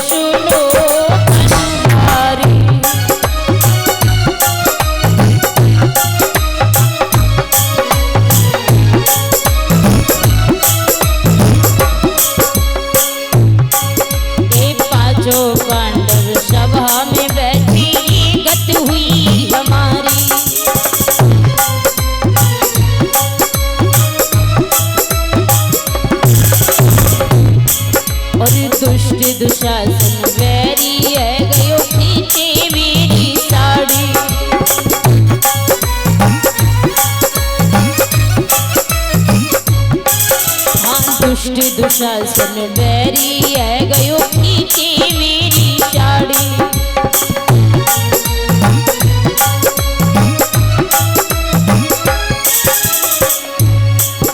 सुनो बनवारी। ये पांचों पांडव सभा में बैठे गत हुई हमारी। और दुष्ट दुशासन वैरी है गयो खींचे मेरी साड़ी। हाँ दुष्ट दुशासन वैरी है गयो खींचे मेरी साड़ी।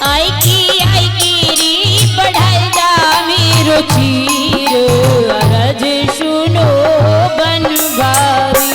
आई की री बढ़ाई जा मेरो चीर अरज सुनो बनवारी।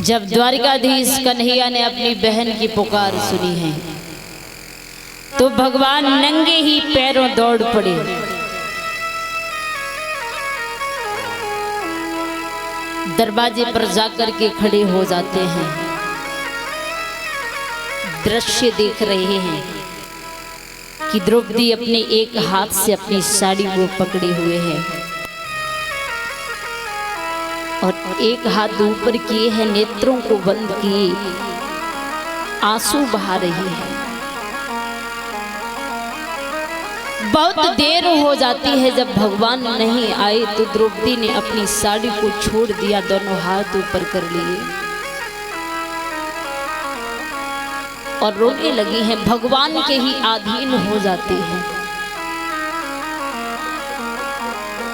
जब द्वारिकाधीश कन्हैया ने अपनी बहन की पुकार सुनी है तो भगवान नंगे ही पैरों दौड़ पड़े। दरवाजे पर जाकर के खड़े हो जाते हैं। दृश्य देख रहे हैं कि द्रौपदी अपने एक हाथ से अपनी साड़ी को पकड़े हुए है और एक हाथ ऊपर किए हैं, नेत्रों को बंद किए आंसू बहा रही है। बहुत देर हो जाती है, जब भगवान नहीं आए तो द्रौपदी ने अपनी साड़ी को छोड़ दिया, दोनों हाथ ऊपर कर लिए और रोने लगी हैं। भगवान के ही अधीन हो जाती हैं।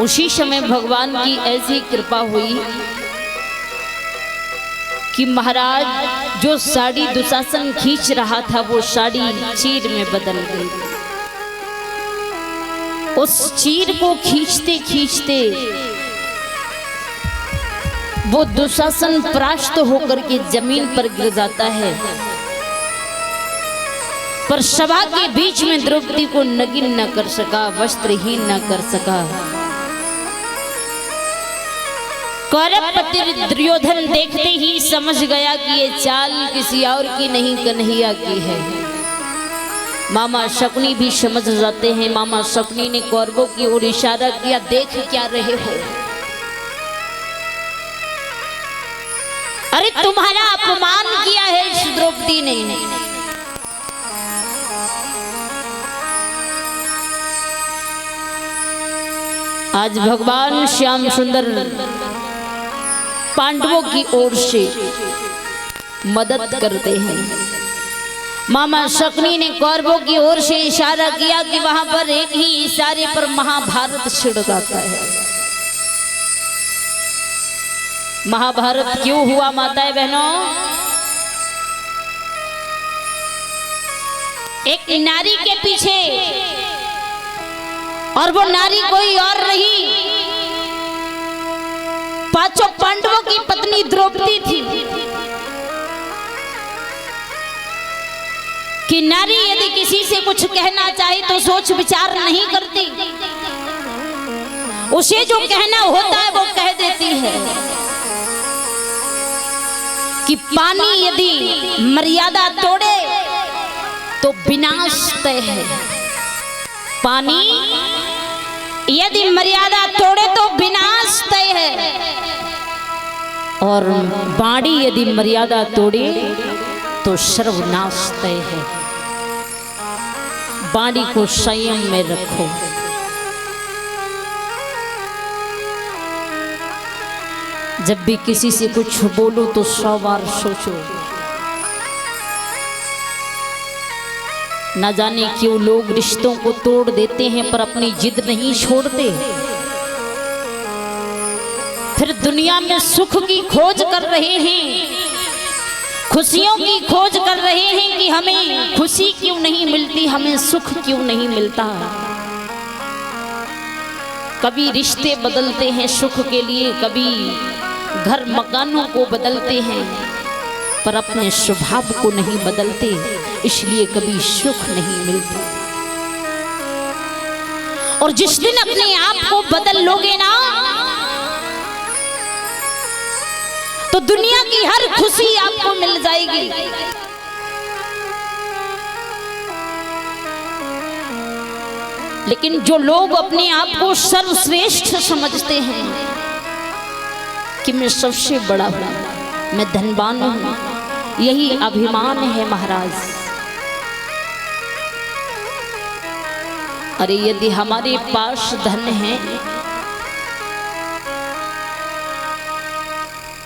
उसी समय भगवान की ऐसी कृपा हुई कि महाराज जो साड़ी दुशासन खींच रहा था वो साड़ी चीर में बदल गई। उस चीर को खींचते खींचते वो दुशासन परास्त होकर के जमीन पर गिर जाता है, पर सभा के बीच में द्रौपदी को नगिन न कर सका, वस्त्रहीन न कर सका। कौरवपति दुर्योधन देखते ही समझ गया कि ये चाल किसी और की नहीं कन्हैया की है। मामा शकुनी भी समझ जाते हैं। मामा शकुनी ने कौरवों की ओर इशारा किया, देख क्या रहे हो? अरे तुम्हारा अपमान किया है इस द्रौपदी ने। आज भगवान श्याम सुंदर पांडवों की ओर से मदद करते हैं। मामा शकुनी ने कौरवों की ओर से इशारा किया कि वहां पर एक ही इशारे पर महाभारत छिड़ जाता है। महाभारत क्यों हुआ माताएं बहनों? एक नारी के पीछे, और वो नारी कोई और नहीं, पांचों पांडवों की पत्नी द्रौपदी थी। कि नारी यदि किसी से कुछ कहना चाहे तो सोच विचार नहीं करती, उसे जो कहना होता है वो कह देती है। कि पानी यदि मर्यादा तोड़े तो विनाश तय है। पानी यदि मर्यादा तोड़े तो विनाश तय है, और बाणी यदि मर्यादा तोड़े तो सर्वनाश तय है। बाणी को संयम में रखो। जब भी किसी से कुछ बोलो तो 100 बार सोचो। न जाने क्यों लोग रिश्तों को तोड़ देते हैं पर अपनी जिद नहीं छोड़ते। फिर दुनिया में सुख की खोज कर रहे हैं, खुशियों की खोज कर रहे हैं कि हमें खुशी क्यों नहीं मिलती, हमें सुख क्यों नहीं मिलता। कभी रिश्ते बदलते हैं सुख के लिए, कभी घर मकानों को बदलते हैं, पर अपने स्वभाव को नहीं बदलते, इसलिए कभी सुख नहीं मिलता। और जिस दिन अपने आप को बदल लोगे ना, तो दुनिया की हर खुशी आपको मिल जाएगी। लेकिन जो लोग अपने आप को सर्वश्रेष्ठ समझते हैं कि मैं सबसे बड़ा हूं, मैं धनवान हूं, यही अभिमान है महाराज। अरे यदि हमारे पास धन है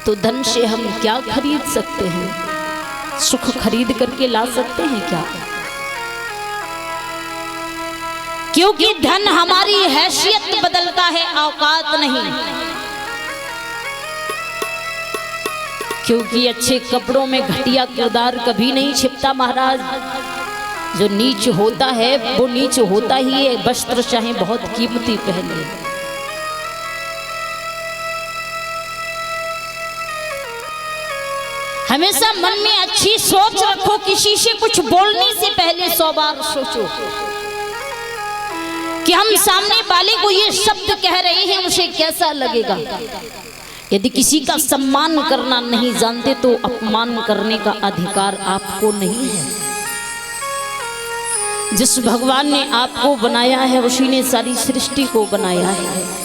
तो धन से हम क्या खरीद सकते हैं? सुख खरीद करके ला सकते हैं क्या? क्योंकि धन हमारी हैसियत बदलता है, औकात नहीं। क्योंकि अच्छे कपड़ों में घटिया किरदार कभी नहीं छिपता महाराज। जो नीच होता है वो नीच होता ही है, वस्त्र चाहे बहुत कीमती पहन ले। हमेशा मन में अच्छी सोच रखो, किसी से कुछ बोलने से पहले 100 बार सोचो कि हम सामने वाले को ये शब्द कह रहे हैं उसे कैसा लगेगा। यदि किसी का सम्मान करना नहीं जानते तो अपमान करने का अधिकार आपको नहीं है। जिस भगवान ने आपको बनाया है उसी ने सारी सृष्टि को बनाया है।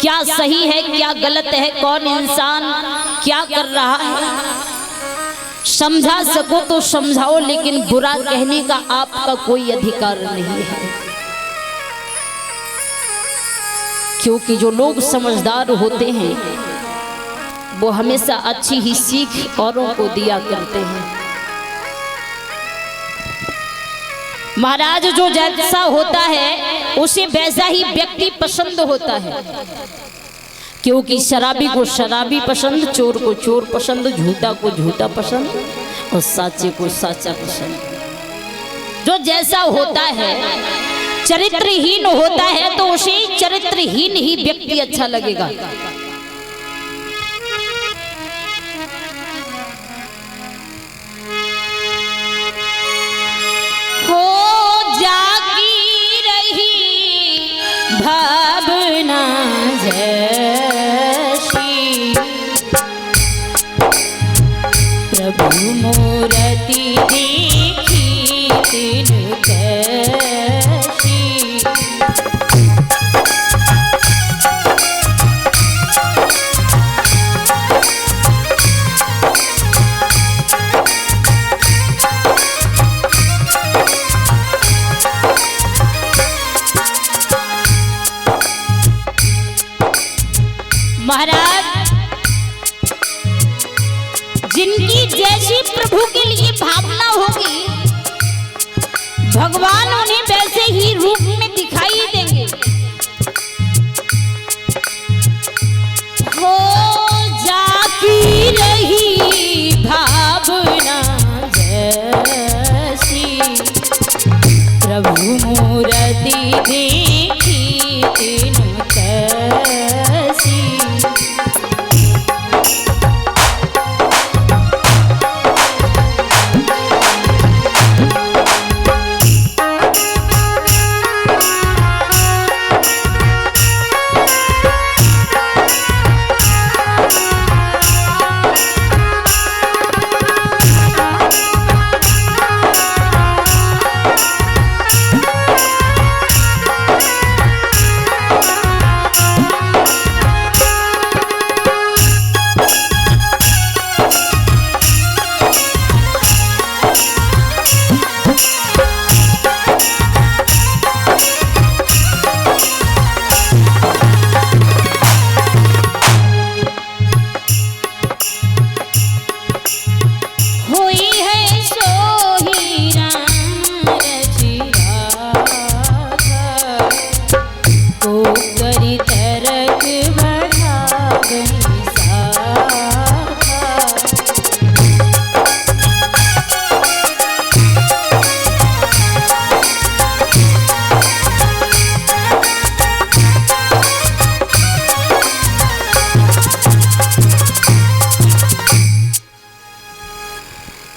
क्या सही है क्या गलत है, कौन इंसान क्या कर रहा है, समझा सको तो समझाओ, लेकिन बुरा कहने का आपका कोई अधिकार नहीं है। क्योंकि जो लोग समझदार होते हैं वो हमेशा अच्छी ही सीख औरों को दिया करते हैं। महाराज जो जैसा होता है उसे वैसा ही व्यक्ति पसंद होता है। क्योंकि शराबी को शराबी पसंद, चोर को चोर पसंद, झूठा को झूठा पसंद और साचे को साचा पसंद। जो जैसा होता है, चरित्रहीन होता है तो उसे चरित्रहीन ही व्यक्ति अच्छा लगेगा। हो जागी रही भावना जैसी, प्रभु मूर्ति देखी तीन कैसी। महाराज जिनकी जैसी प्रभु के लिए भावना होगी, भगवान उन्हें वैसे ही रूप में दिखाई देंगे। हो जाती रही भावना जैसी, प्रभु मूर्ति देखी तीन कैसी।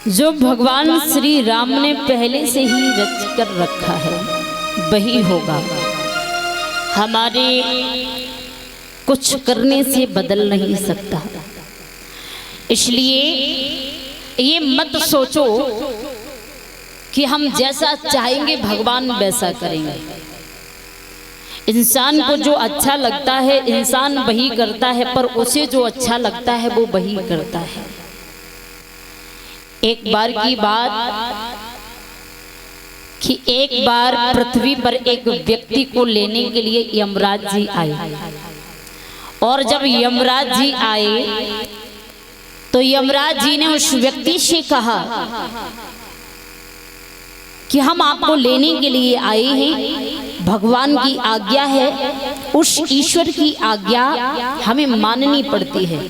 जो भगवान श्री राम ने पहले से ही रच कर रखा है वही होगा, हमारे कुछ करने से बदल नहीं सकता। इसलिए ये मत सोचो कि हम जैसा चाहेंगे भगवान वैसा करेंगे। इंसान को जो अच्छा लगता है इंसान वही करता है, पर उसे जो अच्छा लगता है वो वही करता है। एक बार की बात कि एक बार पृथ्वी पर एक व्यक्ति को लेने के लिए यमराज जी आए, और जब यमराज जी आए तो यमराज जी ने उस व्यक्ति से कहा कि हम आपको लेने के लिए आए हैं, भगवान की आज्ञा है, उस ईश्वर की आज्ञा हमें माननी पड़ती है।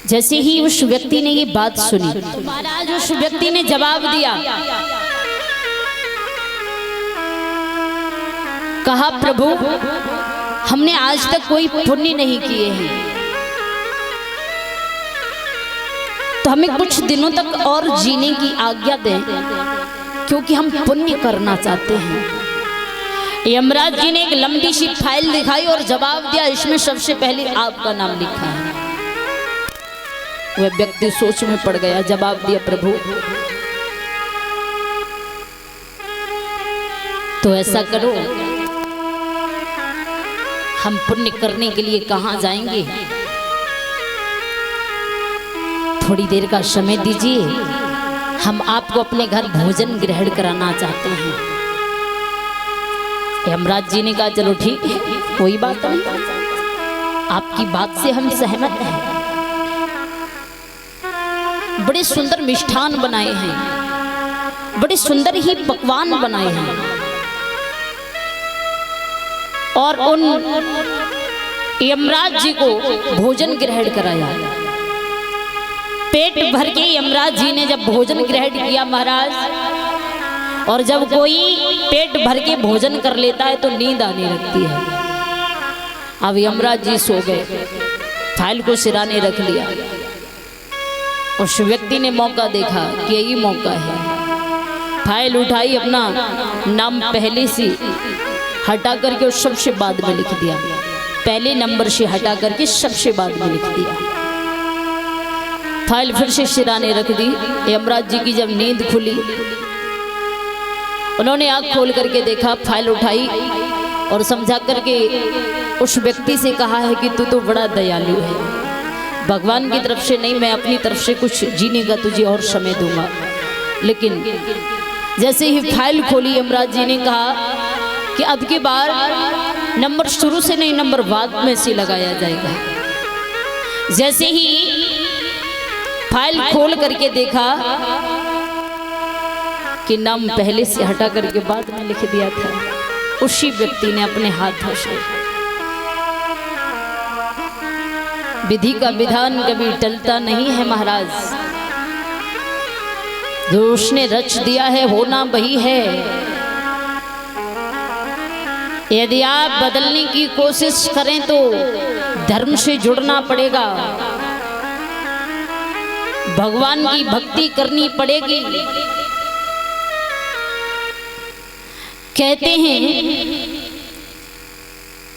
जैसे ही उस व्यक्ति ने ये बात सुनी, महाराज उस व्यक्ति ने जवाब दिया, कहा प्रभु हमने आज तक कोई पुण्य नहीं किए हैं, तो हमें कुछ दिनों तक और जीने की आज्ञा दें, क्योंकि हम पुण्य करना चाहते हैं। यमराज जी ने एक लंबी सी फाइल दिखाई और जवाब दिया, इसमें सबसे पहले आपका नाम लिखा है। वह व्यक्ति सोच में पड़ गया, जवाब दिया प्रभु तो ऐसा करो, हम पुण्य करने के लिए कहाँ जाएंगे, थोड़ी देर का समय दीजिए, हम आपको अपने घर भोजन ग्रहण कराना चाहते हैं। यमराज जी ने कहा चलो ठीक है, कोई बात नहीं, आपकी बात से हम सहमत हैं। बड़े सुंदर मिष्ठान बनाए हैं, बड़े सुंदर ही पकवान बनाए हैं, और उन यमराज जी को भोजन ग्रहण कराया। पेट भर के यमराज जी ने जब भोजन ग्रहण किया महाराज, और जब कोई पेट भर के भोजन कर लेता है तो नींद आने लगती है। अब यमराज जी सो गए, फाइल को सिराने रख लिया। उस व्यक्ति ने मौका देखा कि यही मौका है, फाइल उठाई, अपना नाम पहले से हटा करके उस सबसे बाद में लिख दिया, पहले नंबर से हटा करके सबसे बाद में लिख दिया। फाइल फिर से सिराने रख दी। यमराज जी की जब नींद खुली, उन्होंने आँख खोल करके देखा, फाइल उठाई और समझा करके उस व्यक्ति से कहा है कि तू तो बड़ा दयालु है, भगवान की तरफ से नहीं, मैं अपनी तरफ से कुछ जीने का तुझे और समय दूंगा। लेकिन जैसे ही फाइल खोली यमराज जी ने कहा कि अब की बार नंबर शुरू से नहीं, नंबर बाद में से लगाया जाएगा। जैसे ही फाइल खोल करके देखा कि नाम पहले से हटा करके बाद में लिख दिया था, उसी व्यक्ति ने अपने हाथों से, विधि का विधान कभी टलता नहीं है महाराज, जो उसने रच दिया है होना वही है। यदि आप बदलने की कोशिश करें तो धर्म से जुड़ना पड़ेगा, भगवान की भक्ति करनी पड़ेगी। कहते हैं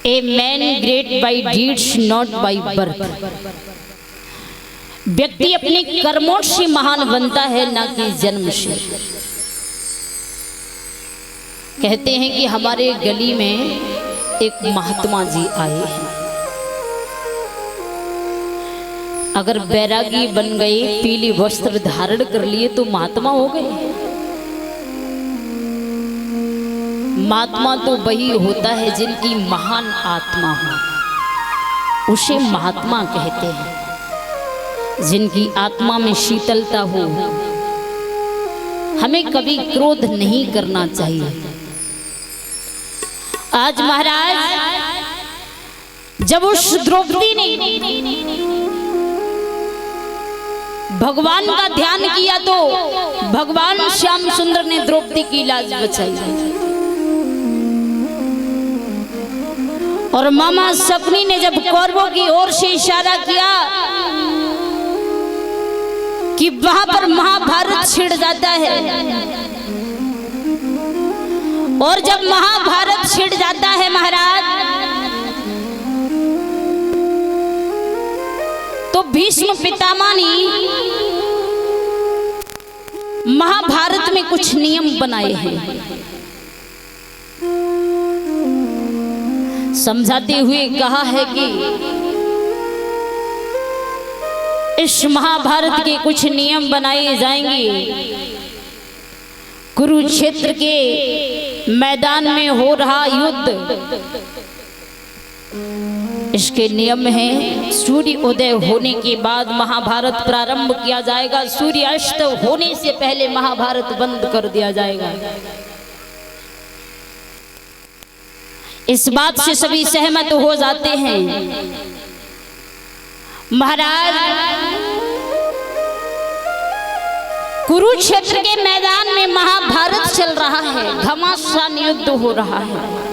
a man great by deeds not by birth, व्यक्ति अपने कर्मों से महान बनता है, ना कि जन्म से। कहते हैं कि हमारे गली में एक महात्मा जी आए हैं, अगर बैरागी बन गए, पीली वस्त्र धारण कर लिए तो महात्मा हो गए। महात्मा तो वही होता है जिनकी महान आत्मा हो, उसे महात्मा कहते हैं। जिनकी आत्मा में शीतलता हो, हमें कभी क्रोध नहीं करना चाहिए। आज महाराज जब उस द्रौपदी ने भगवान का ध्यान किया तो भगवान श्याम सुंदर ने द्रौपदी की लाज बचाई, और मामा शकुनी ने जब कौरवों की ओर से इशारा किया कि कि वहां पर महाभारत छिड़ जाता है। और जब महाभारत छिड़ जाता है महाराज, तो भीष्म पितामह ने महाभारत में कुछ नियम बनाए हैं। समझाते हुए कहा है कि इस महाभारत के कुछ नियम बनाए जाएंगे। कुरुक्षेत्र के मैदान में हो रहा युद्ध, इसके नियम हैं। सूर्य उदय होने के बाद महाभारत प्रारंभ किया जाएगा, सूर्यास्त होने से पहले महाभारत बंद कर दिया जाएगा। इस बात से सभी सहमत हो जाते हैं। महाराज, कुरुक्षेत्र के मैदान में महाभारत चल रहा है, घमासान युद्ध हो रहा है।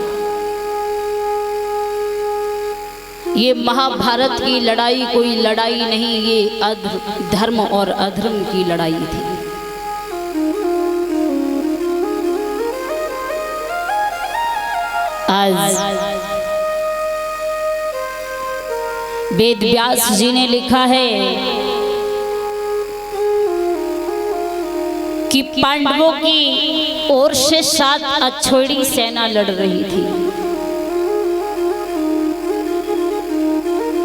ये महाभारत की लड़ाई कोई लड़ाई नहीं, ये धर्म और अधर्म की लड़ाई थी। आज वेद व्यास जी ने लिखा है कि पांडवों की ओर से 7 अछोड़ी सेना लड़ रही थी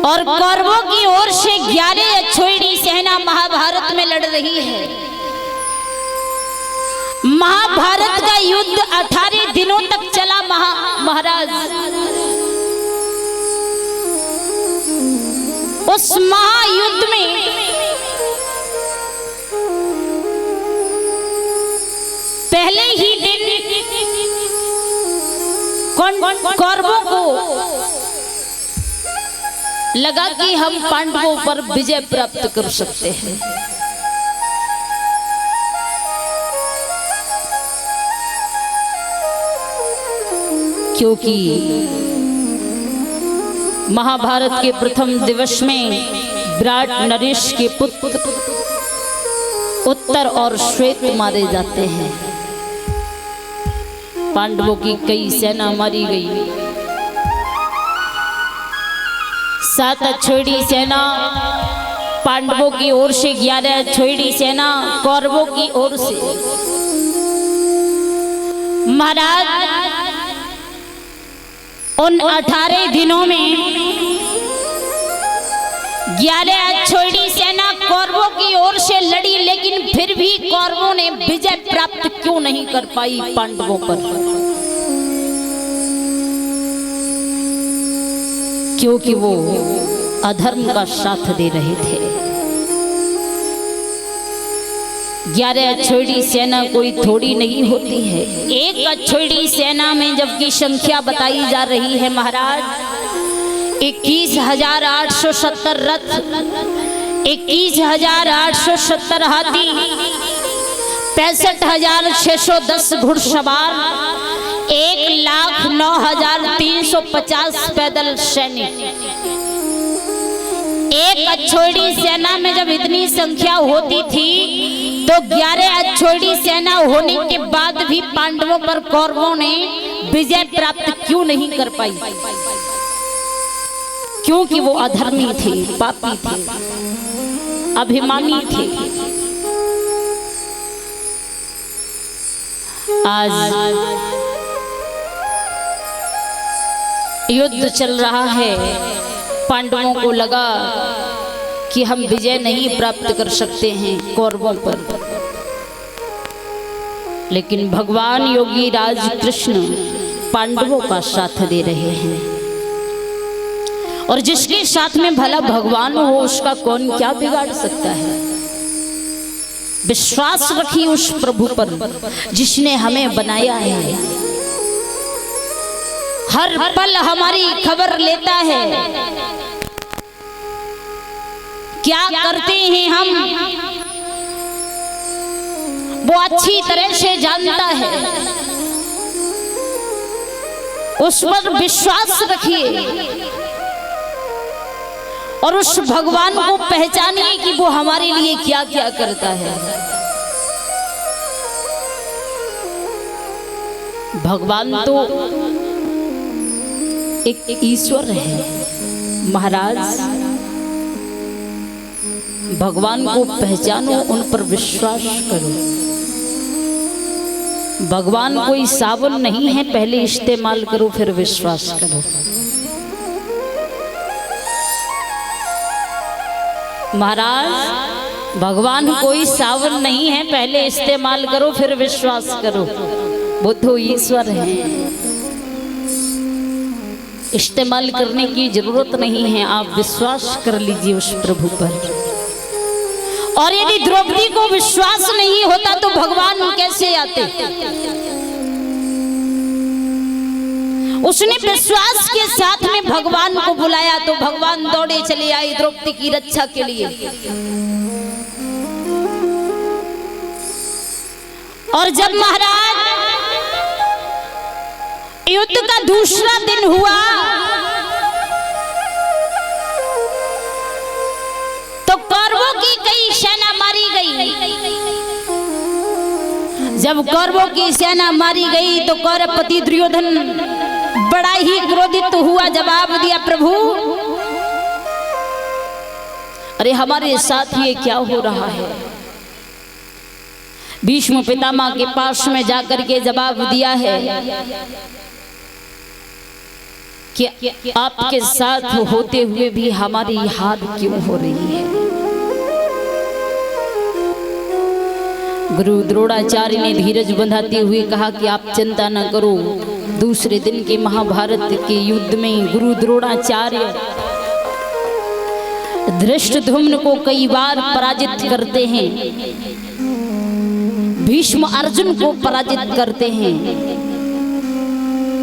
और कौरवों की ओर से 11 अछोड़ी सेना महाभारत में लड़ रही है। महाभारत का युद्ध 18 दिनों तक चला। महाराज, उस महायुद्ध में पहले ही दिन कौरवों को लगा कि हम पांडवों पर विजय प्राप्त कर सकते हैं। क्योंकि महाभारत के प्रथम दिवस में विराट नरेश के पुत्र उत्तर और श्वेत मारे जाते हैं। पांडवों की कई सेना मारी गई। 7 अछोड़ी सेना पांडवों की ओर से, 11 अछोड़ी सेना कौरवों की ओर से। महाराज, उन 18 दिनों में 11 अछोड़ी सेना कौरवों की ओर से लड़ी, लेकिन फिर भी कौरवों ने विजय प्राप्त क्यों नहीं कर पाई पांडवों पर? क्योंकि वो अधर्म का साथ दे रहे थे। 11 अछोड़ी सेना कोई थोड़ी नहीं होती है। एक अछोड़ी सेना में जबकि संख्या बताई जा रही है महाराज 21,870 रथ, 21,870 हाथी, 65,610 घुड़सवार, 1,09,350 पैदल सैनिक। एक अछोड़ी सेना में जब इतनी संख्या होती थी तो 11 अछोड़ी सेना होने के बाद भी पांडवों पर कौरवों ने विजय प्राप्त क्यों नहीं कर पाई? क्योंकि वो अधर्मी थे, पापी थे, अभिमानी थे। आज युद्ध चल रहा है, पांडवों को लगा कि हम विजय नहीं प्राप्त कर सकते हैं कौरवों पर, लेकिन भगवान योगी राज कृष्ण पांडवों का साथ दे रहे हैं। और जिसके साथ में भला भगवान हो उसका कौन क्या बिगाड़ सकता है? विश्वास रखिए उस प्रभु पर जिसने हमें बनाया है, हर पल हमारी खबर लेता है, क्या करते हैं हम वो अच्छी तरह से जानता है। उस पर विश्वास रखिए, और उस भगवान को पहचानिए कि वो हमारे लिए क्या क्या करता है। भगवान तो एक ईश्वर है महाराज। भगवान को पहचानो, उन पर विश्वास करो। भगवान कोई साबुन नहीं है, पहले इस्तेमाल करो फिर विश्वास करो। महाराज भगवान कोई साबुन नहीं है, पहले इस्तेमाल करो फिर विश्वास करो। वो तो ईश्वर है, इस्तेमाल करने की जरूरत नहीं है, आप विश्वास कर लीजिए उस प्रभु पर। और यदि द्रौपदी को विश्वास नहीं होता तो भगवान कैसे आते? उसने विश्वास के साथ में भगवान को बुलाया तो भगवान दौड़े चले आए द्रौपदी की रक्षा के लिए। और जब महाराज युद्ध का दूसरा दिन हुआ तो कौरवों की कई सेना मारी गई। जब कौरवों की सेना मारी गई तो कौरवपति दुर्योधन बड़ा ही क्रोधित हुआ, जवाब दिया प्रभु अरे हमारे साथ ये क्या हो रहा है? भीष्म पितामह के पास में जाकर के जवाब दिया है कि आपके साथ होते हुए भी हमारी हार क्यों हो रही है? गुरु द्रोणाचार्य ने धीरज बंधाते हुए कहा कि आप चिंता न करो। दूसरे दिन के महाभारत के युद्ध में गुरु द्रोणाचार्य धृष्टद्युम्न को कई बार पराजित करते हैं, भीष्म अर्जुन को पराजित करते हैं,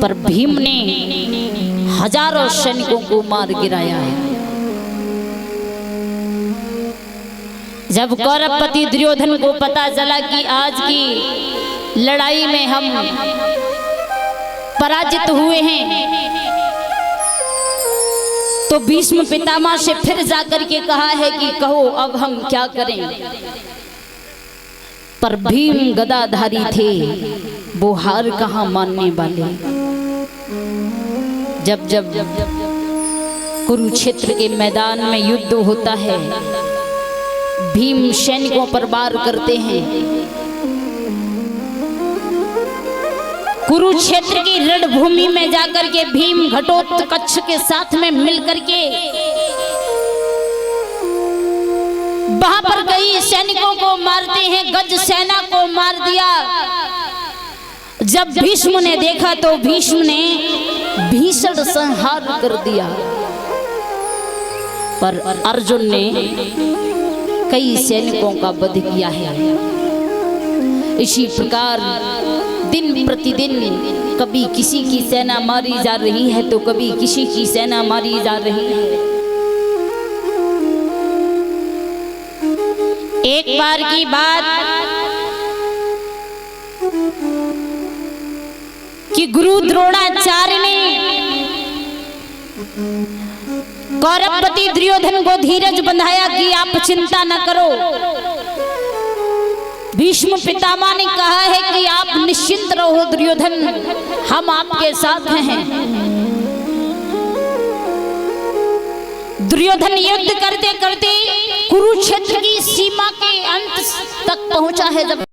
पर भीम ने हजारों सैनिकों को मार गिराया है। जब कौरवपति दुर्योधन को पता चला कि आज की लड़ाई में हम पराजित हुए हैं तो भीष्म पितामह से फिर जाकर के कहा है कि कहो अब हम क्या करें? पर भीम गदाधारी थे, वो हार कहाँ मानने वाले। जब जब कुरुक्षेत्र के मैदान में युद्ध होता है, भीम सैनिकों पर वार करते हैं। कुरुक्षेत्र की रणभूमि में जाकर के भीम घटोत्कच के साथ में मिलकर के वहां पर कई सैनिकों को मारते हैं, गज सेना को मार दिया। जब भीष्म ने देखा तो भीष्म ने भीषण संहार कर दिया, पर अर्जुन ने कई सैनिकों का वध किया है। इसी प्रकार दिन प्रतिदिन कभी किसी की सेना मारी जा रही है तो कभी किसी की सेना मारी जा रही है। एक बार की बात कि गुरु द्रोणाचार्य ने कौरवपति दुर्योधन को धीरज बंधाया कि आप चिंता न करो। भीष्म पितामह ने कहा है कि आप निश्चिंत रहो दुर्योधन, हम आपके साथ हैं। दुर्योधन युद्ध करते करते कुरुक्षेत्र की सीमा के अंत तक पहुंचा है। जब